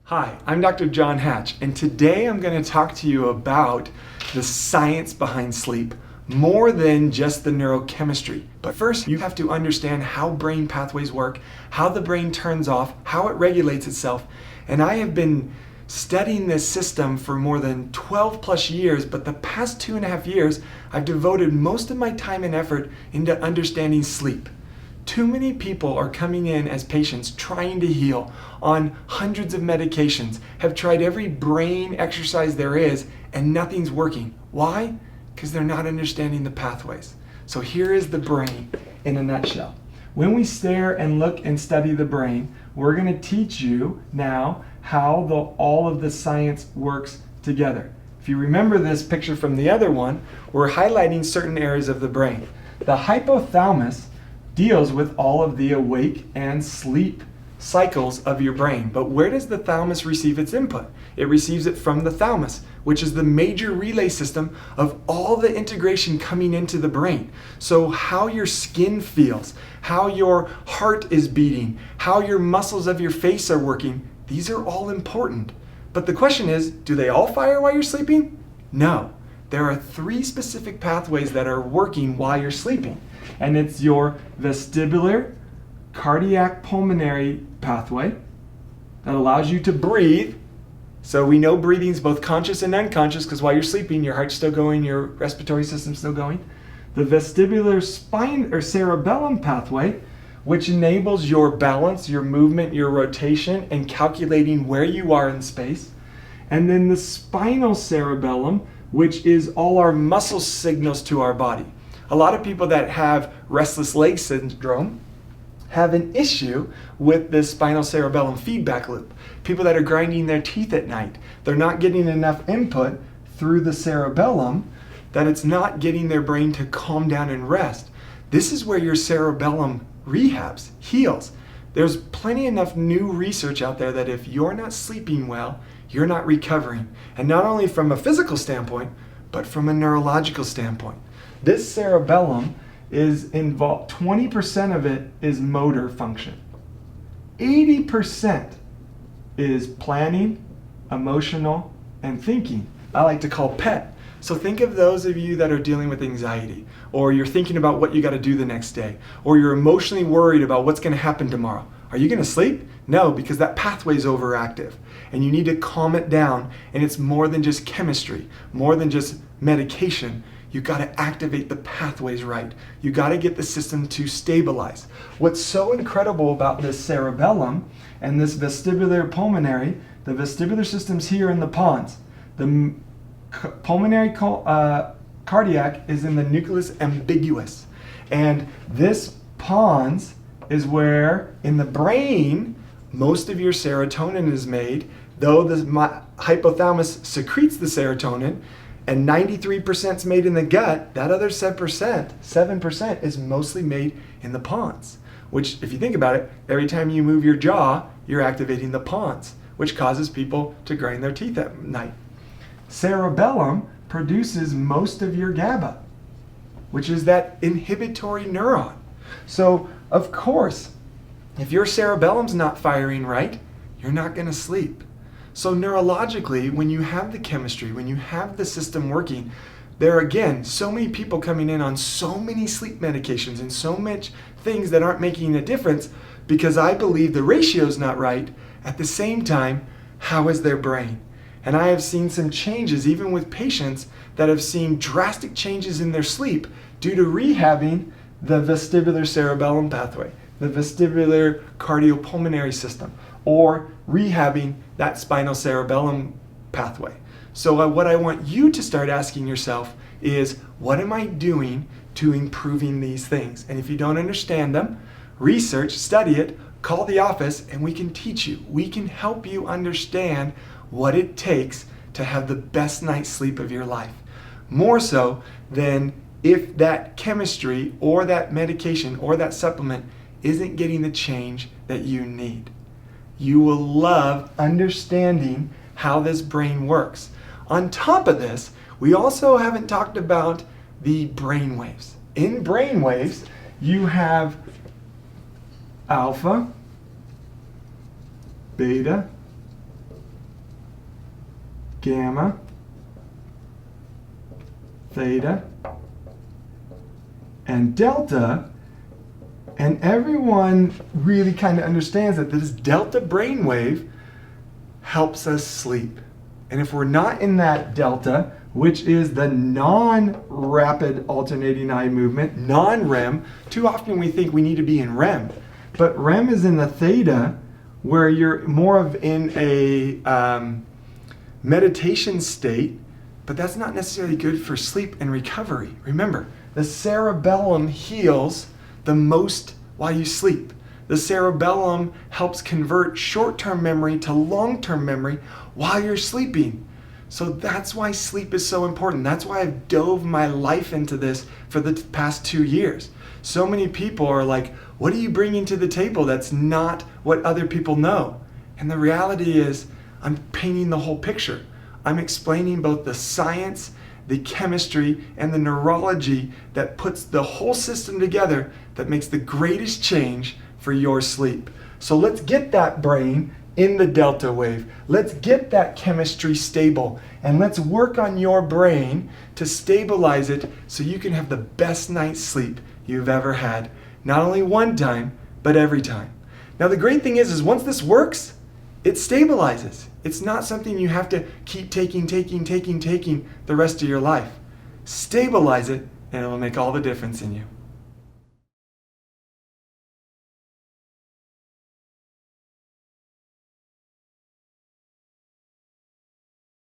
Hi, I'm Dr. John Hatch, and today I'm going to talk to you about the science behind sleep, more than just the neurochemistry. But first, you have to understand how brain pathways work, how the brain turns off, how it regulates itself. And I have been studying this system for more than 12 plus years, but the past 2.5 years, I've devoted most of my time and effort into understanding sleep. Too many people are coming in as patients trying to heal on hundreds of medications, have tried every brain exercise there is, and nothing's working. Why? Because they're not understanding the pathways. So here is the brain in a nutshell. When we stare and look and study the brain, we're going to teach you now how all of the science works together. If you remember this picture from the other one, we're highlighting certain areas of the brain. The hypothalamus deals with all of the awake and sleep cycles of your brain. But where does the thalamus receive its input? It receives it from the thalamus, which is the major relay system of all the integration coming into the brain. So how your skin feels, how your heart is beating, how your muscles of your face are working, these are all important. But the question is, do they all fire while you're sleeping? No. There are 3 specific pathways that are working while you're sleeping. And it's your vestibular cardiac pulmonary pathway that allows you to breathe. So we know breathing is both conscious and unconscious because while you're sleeping, your heart's still going, your respiratory system's still going. The vestibular spine or cerebellum pathway, which enables your balance, your movement, your rotation, and calculating where you are in space. And then the spinal cerebellum, which is all our muscle signals to our body. A lot of people that have restless leg syndrome have an issue with this spinal cerebellum feedback loop. People that are grinding their teeth at night, they're not getting enough input through the cerebellum that it's not getting their brain to calm down and rest. This is where your cerebellum rehabs, heals. There's plenty enough new research out there that if you're not sleeping well, you're not recovering. And not only from a physical standpoint, but from a neurological standpoint. This cerebellum is involved, 20% of it is motor function. 80% is planning, emotional, and thinking. I like to call PET. So think of those of you that are dealing with anxiety, or you're thinking about what you got to do the next day, or you're emotionally worried about what's going to happen tomorrow. Are you going to sleep? No, because that pathway is overactive and you need to calm it down. And it's more than just chemistry, more than just medication. You got to activate the pathways right. You got to get the system to stabilize. What's so incredible about this cerebellum and this vestibular pulmonary, the vestibular system's here in the pons. The pulmonary cardiac is in the nucleus ambiguous. And this pons is where in the brain most of your serotonin is made, though the hypothalamus secretes the serotonin, and 93% is made in the gut. That other 7% is mostly made in the pons, which if you think about it, every time you move your jaw, you're activating the pons, which causes people to grind their teeth at night. Cerebellum produces most of your GABA, which is that inhibitory neuron. So of course, if your cerebellum's not firing right, you're not going to sleep. So neurologically, when you have the chemistry, when you have the system working, there are again so many people coming in on so many sleep medications and so much things that aren't making a difference because I believe the ratio's not right. At the same time, how is their brain? And I have seen some changes even with patients that have seen drastic changes in their sleep due to rehabbing the vestibular cerebellum pathway, the vestibular cardiopulmonary system, or rehabbing that spinal cerebellum pathway. So what I want you to start asking yourself is, what am I doing to improving these things? And if you don't understand them, research, study it, call the office, and we can teach you. We can help you understand what it takes to have the best night's sleep of your life. More so than if that chemistry or that medication or that supplement isn't getting the change that you need. You will love understanding how this brain works. On top of this, we also haven't talked about the brain waves. In brain waves, you have alpha, beta, gamma, theta, and delta. And everyone really kind of understands that this delta brainwave helps us sleep. And if we're not in that delta, which is the non-rapid alternating eye movement, non-REM, too often we think we need to be in REM. But REM is in the theta, where you're more of in a meditation state, but that's not necessarily good for sleep and recovery. Remember, the cerebellum heals the most while you sleep. The cerebellum helps convert short-term memory to long-term memory while you're sleeping. So that's why sleep is so important. That's why I've dove my life into this for the past 2 years. So many people are like, what are you bringing to the table that's not what other people know? And the reality is, I'm painting the whole picture. I'm explaining both the science, the chemistry, and the neurology that puts the whole system together that makes the greatest change for your sleep. So let's get that brain in the delta wave. Let's get that chemistry stable, and let's work on your brain to stabilize it so you can have the best night's sleep you've ever had. Not only one time, but every time. Now the great thing is once this works, it stabilizes. It's not something you have to keep taking the rest of your life. Stabilize it, and it'll make all the difference in you.